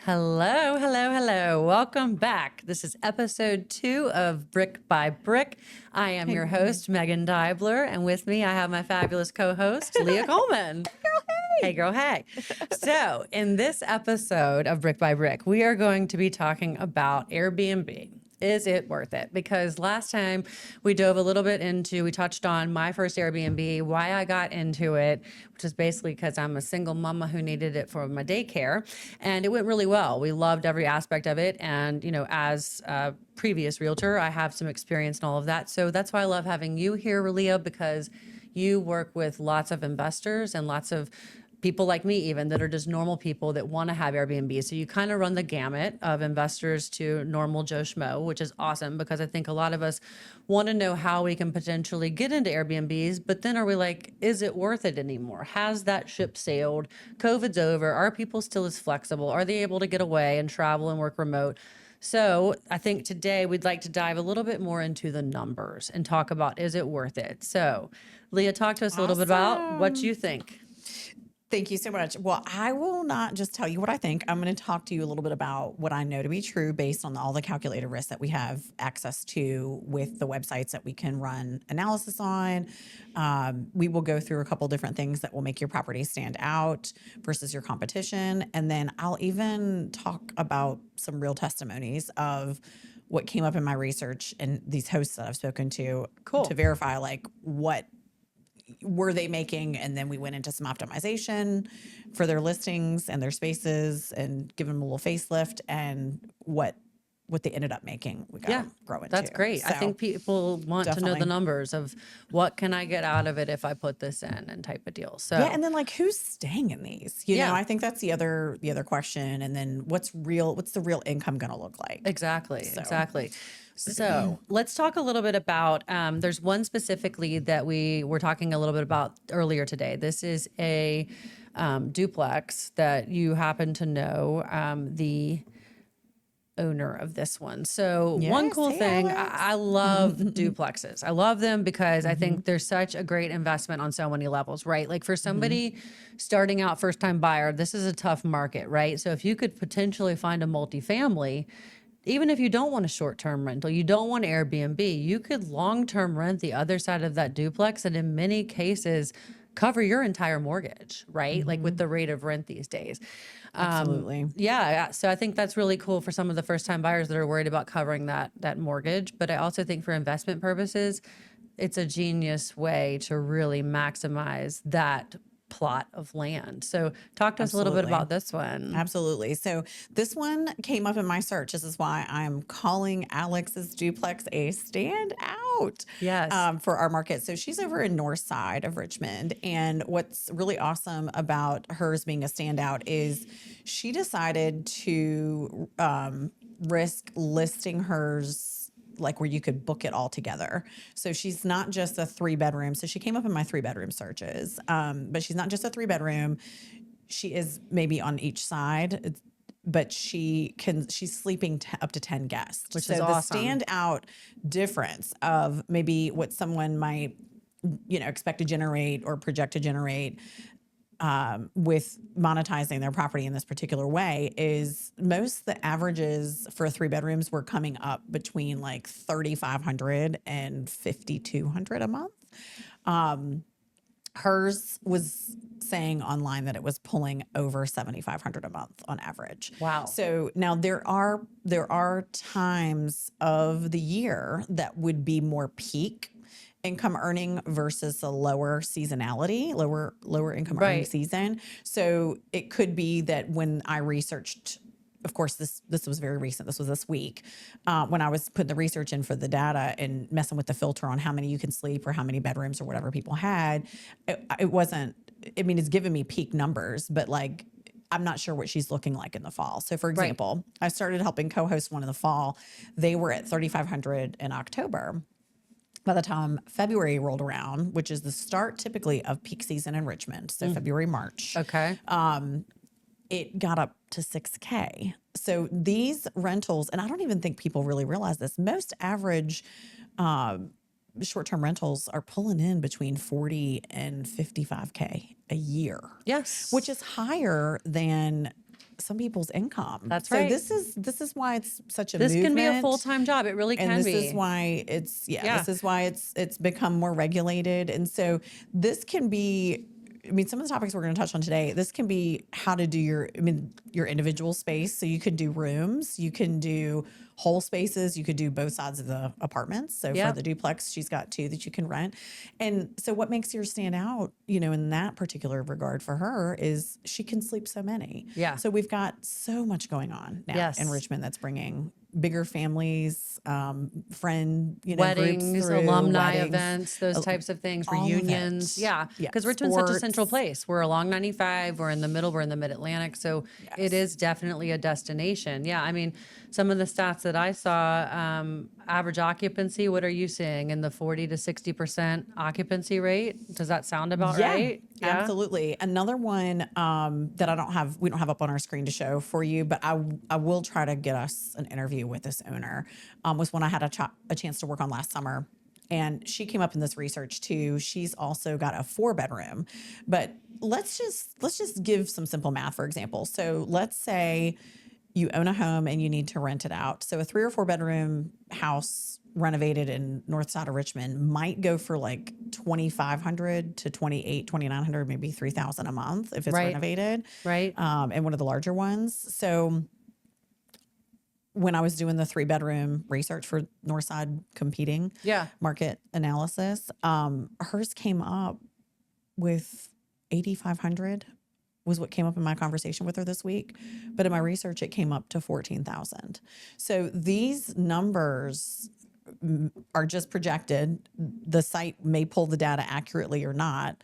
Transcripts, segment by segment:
Hello, hello, hello. Welcome back. This is episode 2 of Brick by Brick. I am your host, Megan Dibler, and with me I have my fabulous co-host, Leah Coleman. Hey, girl, hey. So, in this episode of Brick by Brick, we are going to be talking about Airbnb. Is it worth it? Because last time we dove a little bit into, we touched on my first Airbnb, why I got into it, which is basically because I'm a single mama who needed it for my daycare. And it went really well. We loved every aspect of it. And, you know, as a previous realtor, I have some experience in all of that. So that's why I love having you here, Leah, because you work with lots of investors and lots of people like me even that are just normal people that want to have Airbnb. So you kind of run the gamut of investors to normal Joe Schmo, which is awesome because I think a lot of us want to know how we can potentially get into Airbnbs, but then are we like, is it worth it anymore? Has that ship sailed? COVID's over. Are people still as flexible? Are they able to get away and travel and work remote? So I think today we'd like to dive a little bit more into the numbers and talk about, is it worth it? So Leah, talk to us a little bit about what you think. Thank you so much. Well, I will not just tell you what I think. I'm going to talk to you a little bit about what I know to be true based on all the calculated risks that we have access to with the websites that we can run analysis on. We will go through a couple different things that will make your property stand out versus your competition. And then I'll even talk about some real testimonies of what came up in my research and these hosts that I've spoken to verify like what were they making, and then we went into some optimization for their listings and their spaces and give them a little facelift and what they ended up making. We got to grow into. That's great. I think people want to know the numbers of what can I get out of it if I put this in and type of deal. So yeah, and then like who's staying in these? You know, I think that's the other question. And then what's the real income going to look like? Exactly. So let's talk a little bit about, there's one specifically that we were talking a little bit about earlier today. This is a duplex that you happen to know the owner of this one. So one cool thing, I love duplexes. I love them because I think they're such a great investment on so many levels, right? Like for somebody starting out first time buyer, this is a tough market, right? So if you could potentially find a multifamily, even if you don't want a short-term rental, you don't want Airbnb, you could long-term rent the other side of that duplex and in many cases cover your entire mortgage, right? Like with the rate of rent these days. Absolutely. Yeah. So I think that's really cool for some of the first-time buyers that are worried about covering that mortgage. But I also think for investment purposes, it's a genius way to really maximize that plot of land. So talk to us a little bit about this one. Absolutely. So this one came up in my search. This is why I'm calling Alex's duplex a standout. Yes. For our market. So she's over in north side of Richmond. And what's really awesome about hers being a standout is she decided to risk listing hers like where you could book it all together. So she's not just a 3-bedroom. So she came up in my 3-bedroom searches. But she's not just a 3-bedroom. She is maybe on each side, but she's sleeping up to 10 guests. Which is awesome. The standout difference of maybe what someone might, expect to generate or project to generate with monetizing their property in this particular way is most the averages for 3-bedrooms were coming up between like $3,500 and $5,200 a month. Hers was saying online that it was pulling over $7,500 a month on average. Wow. So now there are times of the year that would be more peak income earning versus a lower seasonality, lower income earning season. So it could be that when I researched, of course, this was very recent. This was this week when I was putting the research in for the data and messing with the filter on how many you can sleep or how many bedrooms or whatever people had. It wasn't. I mean, it's given me peak numbers, but like I'm not sure what she's looking like in the fall. So, for example, I started helping co-host one in the fall. They were at $3,500 in October. By the time February rolled around, which is the start typically of peak season in Richmond, so February, March. Okay. It got up to $6,000. So these rentals, and I don't even think people really realize this, most average short-term rentals are pulling in between $40,000 and $55,000 a year. Yes. Which is higher than some people's income. That's so right. this is why it's such a This movement. can be a full-time job. It really can and be. this is why this is why it's become more regulated. And so this can be, I mean, some of the topics we're going to touch on today, this can be how to do your individual space. So you could do rooms, you can do whole spaces, you could do both sides of the apartments. So for the duplex, she's got 2 that you can rent. And so what makes yours stand out, in that particular regard for her is she can sleep so many. Yeah. So we've got so much going on now in Richmond that's bringing bigger families, friend, weddings, groups through, alumni events, those types of things, all of reunions. it. Yeah. Yeah. Because Richmond's such a Sports. central place. We're along 95, we're in the middle, we're in the mid-Atlantic. So it is definitely a destination. Yeah. I mean, some of the stats that I saw, average occupancy, what are you seeing in the 40 to 60% occupancy rate? Does that sound about right? Yeah, absolutely. Another one that we don't have up on our screen to show for you, but I will try to get us an interview with this owner, was one I had a chance to work on last summer. And she came up in this research too. She's also got a 4-bedroom, but let's just give some simple math, for example. So let's say you own a home and you need to rent it out. So a 3 or 4 bedroom house renovated in north side of Richmond might go for like $2,500 to $2,900, maybe $3,000 a month if it's renovated. Right. And one of the larger ones. So when I was doing the 3-bedroom research for Northside competing market analysis, hers came up with $8,500 was what came up in my conversation with her this week. But in my research, it came up to $14,000. So these numbers are just projected. The site may pull the data accurately or not.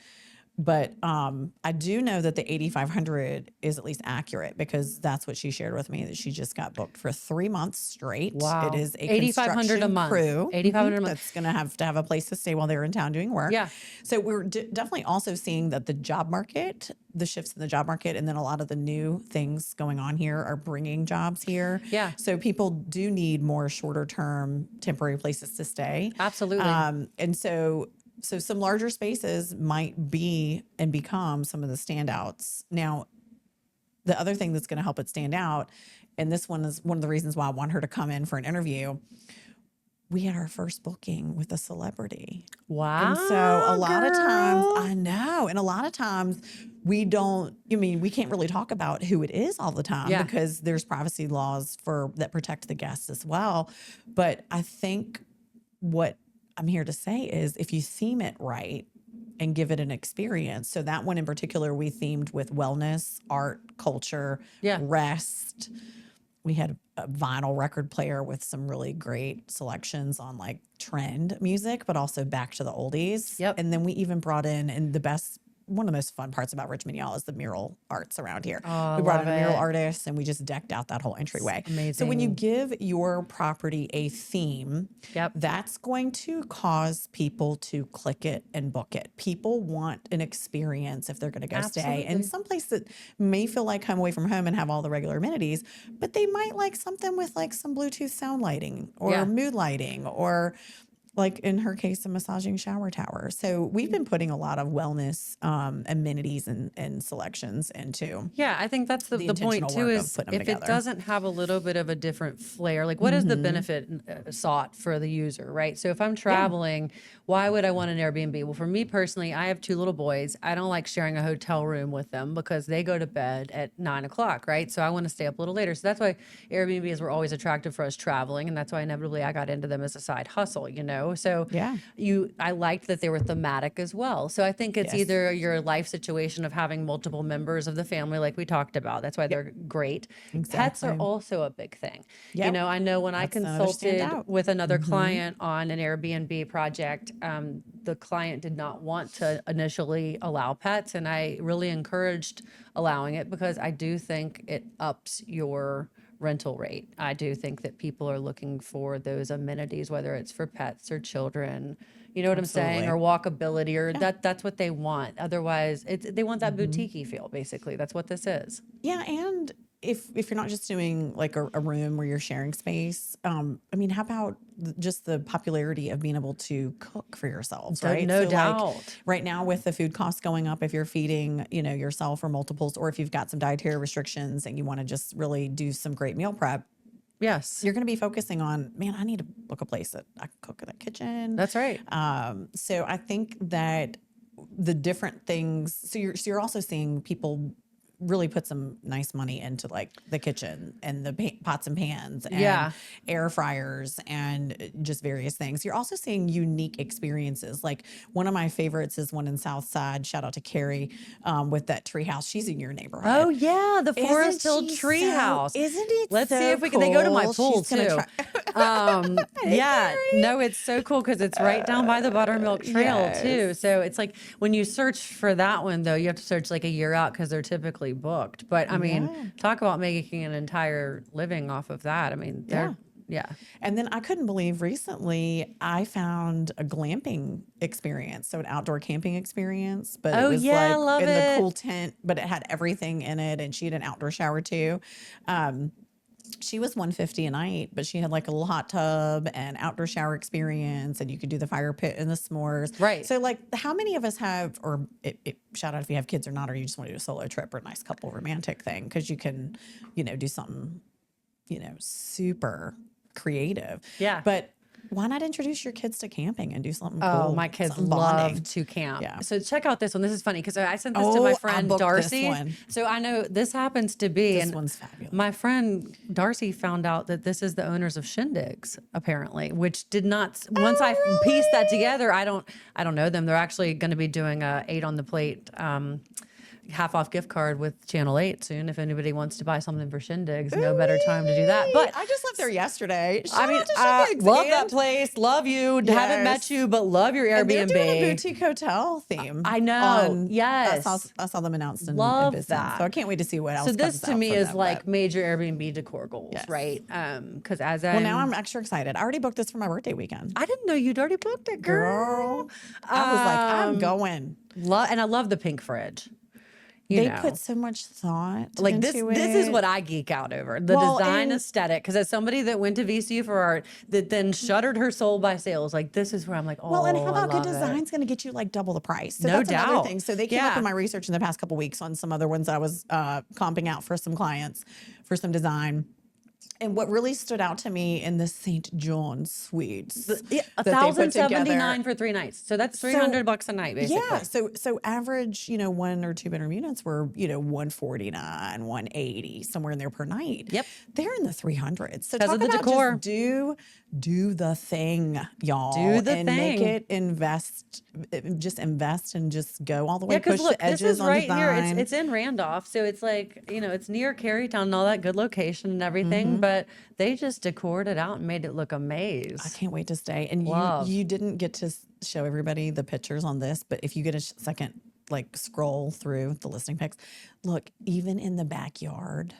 But I do know that the 8,500 is at least accurate because that's what she shared with me, that she just got booked for 3 months straight. Wow. It is a 8,500 a month. crew 8,500 a month. that's going to have a place to stay while they're in town doing work. Yeah. So we're definitely also seeing that the job market, the shifts in the job market, and then a lot of the new things going on here are bringing jobs here. Yeah. So people do need more shorter term temporary places to stay. Absolutely. And so some larger spaces might be and become some of the standouts. Now, the other thing that's going to help it stand out, and this one is one of the reasons why I want her to come in for an interview, we had our first booking with a celebrity. Wow. And so a lot of times, I know, and a lot of times we can't really talk about who it is all the time because there's privacy laws that protect the guests as well. But I think what I'm here to say is if you theme it right and give it an experience. So that one in particular, we themed with wellness, art, culture, rest. We had a vinyl record player with some really great selections on like trend music, but also back to the oldies. Yep. And then we even brought in, and one of the most fun parts about Richmond, y'all, is the mural arts around here. Oh, we brought in love a mural it. artist and we just decked out that whole entryway. Amazing. So when you give your property a theme, Yep. that's going to cause people to click it and book it. People want an experience if they're going to go stay. And some place that may feel like home away from home and have all the regular amenities, but they might like something with like some Bluetooth sound lighting or mood lighting or, like in her case, a massaging shower tower. So we've been putting a lot of wellness amenities and selections into. Yeah, I think that's the point intentional too, work of is putting them if it together. doesn't have a little bit of a different flair, like what is the benefit sought for the user, right? So if I'm traveling, why would I want an Airbnb? Well, for me personally, I have 2 little boys. I don't like sharing a hotel room with them because they go to bed at 9 o'clock, right? So I want to stay up a little later. So that's why Airbnbs were always attractive for us traveling. And that's why inevitably I got into them as a side hustle, So I liked that they were thematic as well. So I think it's either your life situation of having multiple members of the family, like we talked about. That's why they're great. Pets are also a big thing. Yep. I know when I That's another consulted standout. with another client on an Airbnb project, the client did not want to initially allow pets. And I really encouraged allowing it because I do think it ups your rental rate. I do think that people are looking for those amenities, whether it's for pets or children, you know what I'm saying, or walkability, or that's what they want. Otherwise, they want that boutique-y feel, basically. That's what this is. Yeah, and if you're not just doing like a room where you're sharing space, I mean, how about just the popularity of being able to cook for yourselves, right? No So doubt. like right now with the food costs going up, if you're feeding, you know, yourself or multiples, or if you've got some dietary restrictions and you want to just really do some great meal prep, Yes. you're going to be focusing on, man, I need to book a place that I can cook in the kitchen. That's right. So I think that the different things, so you're also seeing people really put some nice money into like the kitchen and the pots and pans and air fryers and just various things. You're also seeing unique experiences. Like one of my favorites is one in Southside. Shout out to Carrie with that tree house. She's in your neighborhood. Oh yeah, the Forest Hill Tree House. Isn't it? Let's so see if we cool? can. They go to my pool She's gonna too. Yeah, no, it's so cool because it's right down by the Buttermilk Trail too. So it's like when you search for that one though, you have to search like a year out because they're typically booked. But I mean, talk about making an entire living off of that. I mean, they're And then I couldn't believe recently I found a glamping experience, so an outdoor camping experience. But it was like in the cool tent, but it had everything in it, and she had an outdoor shower too. She was $150 a night, but she had like a little hot tub and outdoor shower experience, and you could do the fire pit and the s'mores. Right. So like, how many of us have, or shout out if you have kids or not, or you just want to do a solo trip or a nice couple romantic thing, because you can, you know, do something, you know, super creative. Yeah. But why not introduce your kids to camping and do something cool? Oh, my kids love to camp. Yeah. So check out this one. This is funny because I sent this to my friend Darcy. So I know this happens to be. This one's fabulous. My friend Darcy found out that this is the owners of Shindigs, apparently, which did not. Once I pieced that together, I don't know them. They're actually going to be doing a 8 on the plate. Half off gift card with Channel 8 soon. If anybody wants to buy something for Shindigs, no better time to do that. But I just left there yesterday. I mean, love that place. Love you. Haven't met you, but love your Airbnb. And they're doing a boutique hotel theme. I know. I saw them announced in business. That. So I can't wait to see what else. So this to me is them, like major Airbnb decor goals, right? Because now I'm extra excited. I already booked this for my birthday weekend. I didn't know you'd already booked it, girl. I was like, I'm going. And I love the pink fridge. They put so much thought like this. into it. This is what I geek out over: the design aesthetic. Because as somebody that went to VCU for art, that then shuttered her soul by sales, like this is where I'm like, oh, well, and how about good design's going to get you like double the price? So that's another thing. So they came up in my research in the past couple weeks on some other ones I was comping out for some clients for some design. And what really stood out to me in the St. John suites, $1,079 for 3 nights. So that's $300 a night, basically. Yeah. So average, 1 or 2 bedroom units were, $149, $180, somewhere in there per night. Yep. They're in the 300s. So talk about the decor. Just do the thing, y'all. Do the and thing. Make it invest and just go all the way. Because look, edges this is on right design. here. It's in Randolph, so it's like it's near Carytown and all that good location and everything. But they just decored it out and made it look amazing. I can't wait to stay. And you didn't get to show everybody the pictures on this, but if you get a second, like scroll through the listing pics, look, even in the backyard,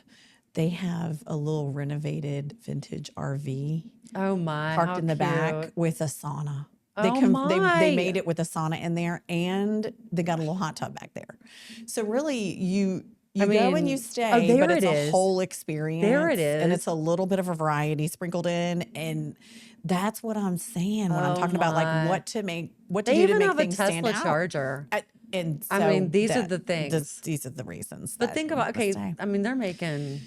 they have a little renovated vintage RV. Oh my! Parked in the back with a sauna. They made it with a sauna in there, and they got a little hot tub back there. So really, you go and you stay, but it's a whole experience. There it is. And it's a little bit of a variety sprinkled in. And that's what I'm saying when I'm talking about like what to do to make things stand out. They even have a Tesla charger. And so I mean, these are the things. These are the reasons. But think about, I mean, they're making,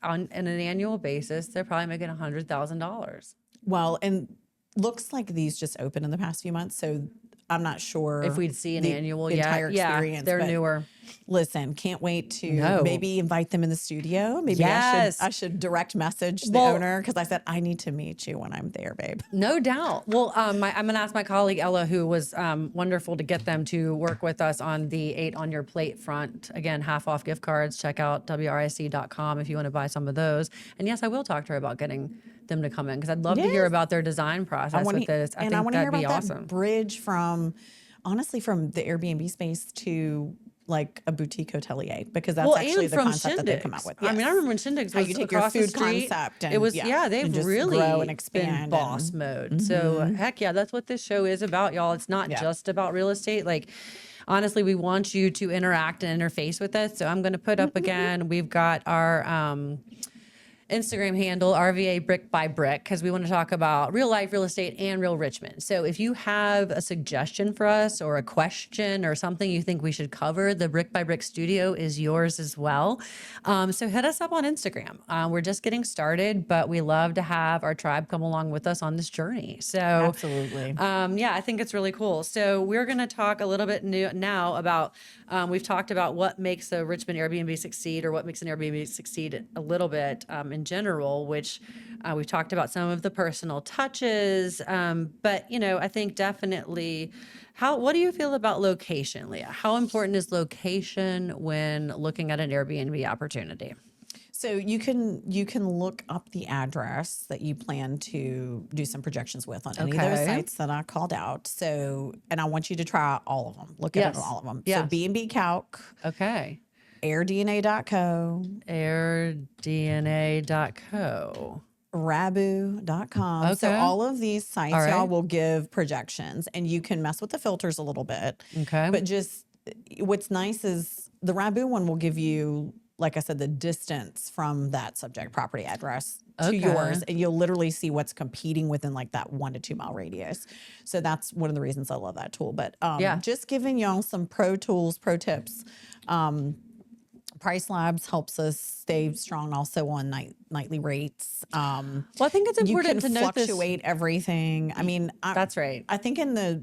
on an annual basis, they're probably making $100,000. Well, and looks like these just opened in the past few months. So I'm not sure if we'd see an annual entire experience. Yeah, they're newer. Listen, can't wait to maybe invite them in the studio. Maybe I should direct message the owner because I said I need to meet you when I'm there, babe. No doubt. Well, I'm going to ask my colleague Ella, who was wonderful to get them to work with us on the 8 on your plate front. Again, half off gift cards. Check out WRIC.com if you want to buy some of those. And yes, I will talk to her about getting them to come in because I'd love to hear about their design process with this. I think I want to hear that'd be about awesome. that bridge from the Airbnb space to like a boutique hotelier, because that's Well, actually and the from concept that they've come out Shindigs. with. I mean, I Yes. remember when Shindigs How was you take your across the food street. concept It was, and they've just really grow and been expand boss and mode. So heck yeah, that's what this show is about, y'all. It's not Yeah. just about real estate. Like, honestly, we want you to interact and interface with us. So I'm going to put up again, we've got our Instagram handle, RVA Brick by Brick, because we want to talk about real life, real estate, and real Richmond. So if you have a suggestion for us or a question or something you think we should cover, the Brick by Brick studio is yours as well. So hit us up on Instagram. We're just getting started, but we love to have our tribe come along with us on this journey. So Absolutely. yeah, I think it's really cool. So we're going to talk a little bit now about, we've talked about what makes a Richmond Airbnb succeed, or what makes an Airbnb succeed a little bit in general, which we've talked about some of the personal touches. But, I think definitely what do you feel about location, Leah? How important is location when looking at an Airbnb opportunity? So you can look up the address that you plan to do some projections with on any of those Okay. sites that I called out. So, and I want you to try all of them. Look at it on all of them. So Yes. B&B Calc, Okay. airdna.co, airdna.co. rabu.com. So Okay. all of these sites, All right. y'all, will give projections, and you can mess with the filters a little bit. Okay. But just what's nice is the Rabu one will give you, like I said, the distance from that subject property address to Okay. yours, and you'll literally see what's competing within like that 1 to 2 mile radius. So that's one of the reasons I love that tool. But just giving y'all some pro tools, pro tips. Price Labs helps us stay strong also on nightly rates. Well, I think it's important to note this. Fluctuate everything. I mean, That's right. I think in the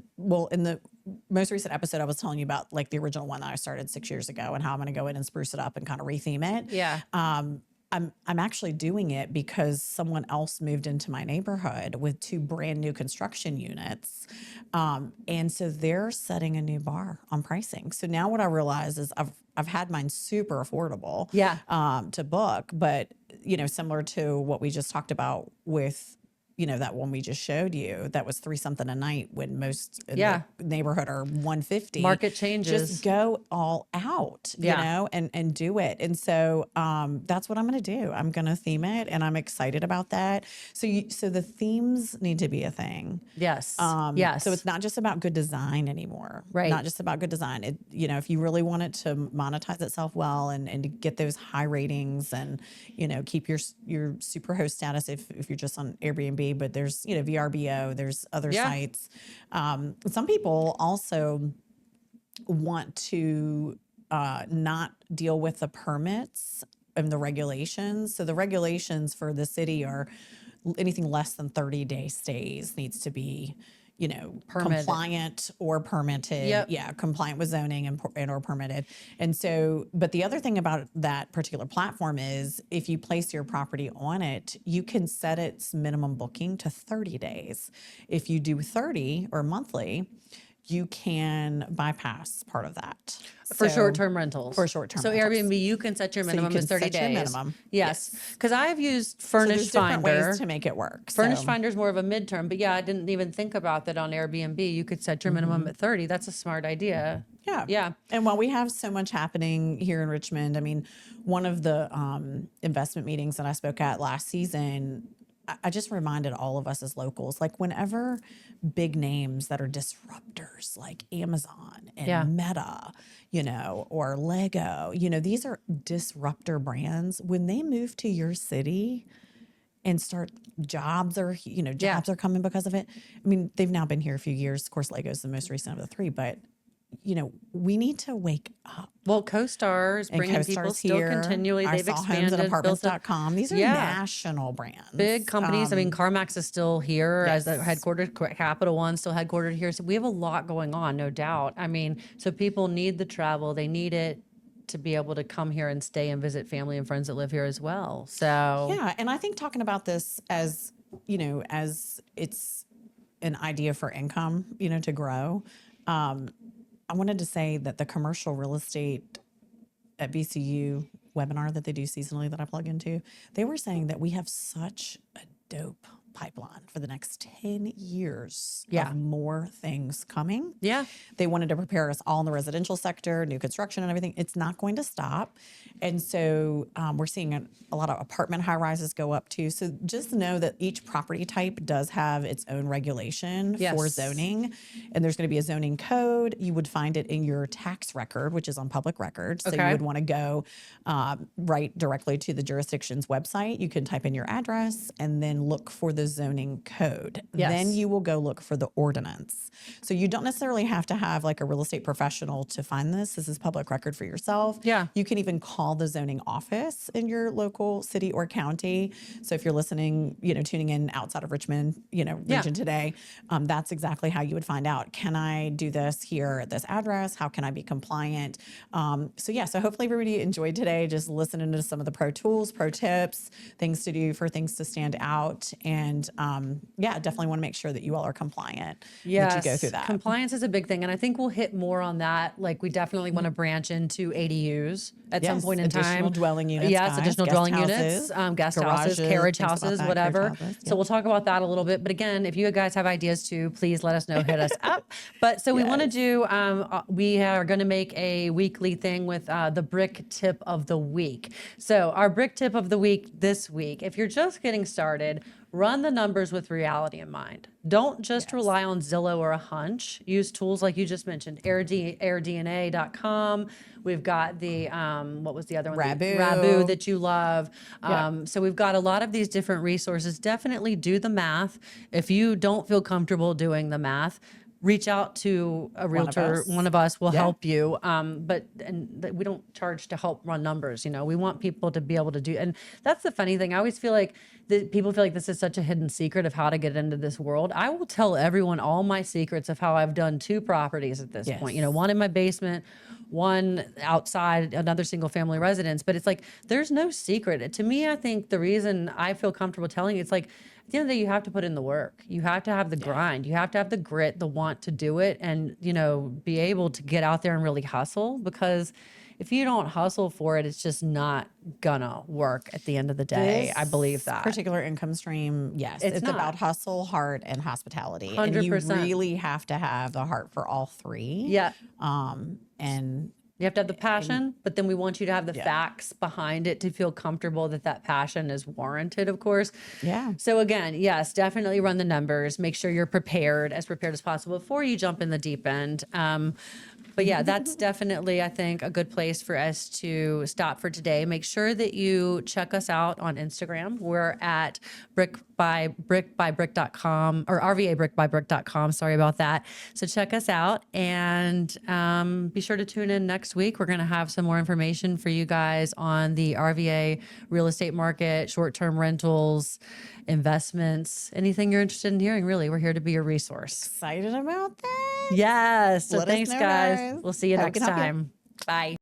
most recent episode, I was telling you about like the original one that I started 6 years ago and how I'm going to go in and spruce it up and kind of retheme it. Yeah. I'm actually doing it because someone else moved into my neighborhood with 2 brand new construction units. And so they're setting a new bar on pricing. So now what I realize is I've had mine super affordable Yeah. to book, but similar to what we just talked about with that one we just showed you, that was $3 something a night when most in the neighborhood are $150. Market changes. Just go all out, and do it. And so that's what I'm going to do. I'm going to theme it, and I'm excited about that. So the themes need to be a thing. Yes. Yes. So it's not just about good design anymore. Right. Not just about good design. It, if you really want it to monetize itself well and to get those high ratings and, keep your superhost status if you're just on Airbnb, but there's, VRBO, there's other sites. Some people also want to not deal with the permits and the regulations. So the regulations for the city are anything less than 30-day stays needs to be, compliant or permitted. Yep. Yeah, compliant with zoning and or permitted. And so, but the other thing about that particular platform is if you place your property on it, you can set its minimum booking to 30 days. If you do 30 or monthly, you can bypass part of that. For short-term rentals. For short-term So rentals. Airbnb, you can set your minimum can as 30 set your days. minimum. Yes. Because I've used So Furnished there's different Finder. ways to make it work. Furnished So- Finder is more of a midterm, but yeah, I didn't even think about that on Airbnb. You could set your minimum at 30. That's a smart idea. Yeah. Yeah. And while we have so much happening here in Richmond, I mean, one of the investment meetings that I spoke at last season, I just reminded all of us as locals, like whenever big names that are disruptors like Amazon and Meta, or Lego, these are disruptor brands. When they move to your city and start jobs are coming because of it. I mean, they've now been here a few years. Of course, Lego's the most recent of the 3, but we need to wake up. Well, CoStar is bringing people still continually. They've expanded. Apartments.com. These are national brands. Big companies. I mean, CarMax is still here as the headquartered. Capital One still headquartered here. So we have a lot going on, no doubt. I mean, so people need the travel. They need it to be able to come here and stay and visit family and friends that live here as well. So yeah, and I think talking about this as as it's an idea for income, to grow. I wanted to say that the commercial real estate at VCU webinar that they do seasonally that I plug into, they were saying that we have such a dope pipeline for the next 10 years Yeah. of more things coming. Yeah. They wanted to prepare us all in the residential sector, new construction and everything. It's not going to stop. And so we're seeing a lot of apartment high rises go up too. So just know that each property type does have its own regulation for Yes. zoning. And there's going to be a zoning code. You would find it in your tax record, which is on public record. So Okay. you would want to go right directly to the jurisdiction's website. You can type in your address and then look for the zoning code. Yes. Then you will go look for the ordinance. So you don't necessarily have to have like a real estate professional to find this. This is public record for yourself. Yeah. You can even call the zoning office in your local city or county. So if you're listening, tuning in outside of Richmond, region today, that's exactly how you would find out. Can I do this here at this address? How can I be compliant? So hopefully everybody enjoyed today, just listening to some of the pro tools, pro tips, things to do for things to stand out. And definitely want to make sure that you all are compliant. Yes. That you go through that. Compliance is a big thing. And I think we'll hit more on that. Like we definitely want to branch into ADUs at some point in time. Additional dwelling units. Yes, guys, additional guest dwelling houses, units, guest houses, garages, carriage things about houses, that, whatever. carriage houses, So we'll talk about that a little bit. But again, if you guys have ideas too, please let us know, hit us up. But so we want to do, we are going to make a weekly thing with the brick tip of the week. So our brick tip of the week this week, if you're just getting started, run the numbers with reality in mind. Don't just rely on Zillow or a hunch. Use tools like you just mentioned, airdna.com. We've got the, what was the other one? Rabu that you love. So we've got a lot of these different resources. Definitely do the math. If you don't feel comfortable doing the math, reach out to a realtor. One of us will help you. But we don't charge to help run numbers. We want people to be able to do. And that's the funny thing. I always feel like people feel like this is such a hidden secret of how to get into this world. I will tell everyone all my secrets of how I've done 2 properties at this point. One in my basement, one outside, another single family residence. But it's like, there's no secret. To me, I think the reason I feel comfortable telling you, it's like, at the end of the day, you have to put in the work. You have to have the grind. You have to have the grit, the want to do it, and, be able to get out there and really hustle. Because if you don't hustle for it, it's just not gonna work at the end of the day. I believe that. Particular income stream, yes. It's about hustle, heart, and hospitality. 100%. And you really have to have the heart for all 3. Yeah. And you have to have the passion, but then we want you to have the facts behind it to feel comfortable that passion is warranted, of course. Yeah. So again, yes, definitely run the numbers. Make sure you're prepared as possible before you jump in the deep end. But yeah, that's definitely, I think, a good place for us to stop for today. Make sure that you check us out on Instagram. We're at brickbybrick.com or rvabrickbybrick.com. Sorry about that. So check us out and be sure to tune in next week. We're going to have some more information for you guys on the RVA real estate market, short-term rentals, investments, anything you're interested in hearing, really. We're here to be your resource. Excited about that. Yes. So Let us thanks, know, guys. guys. We'll see you Hope we next can help you. time. Bye.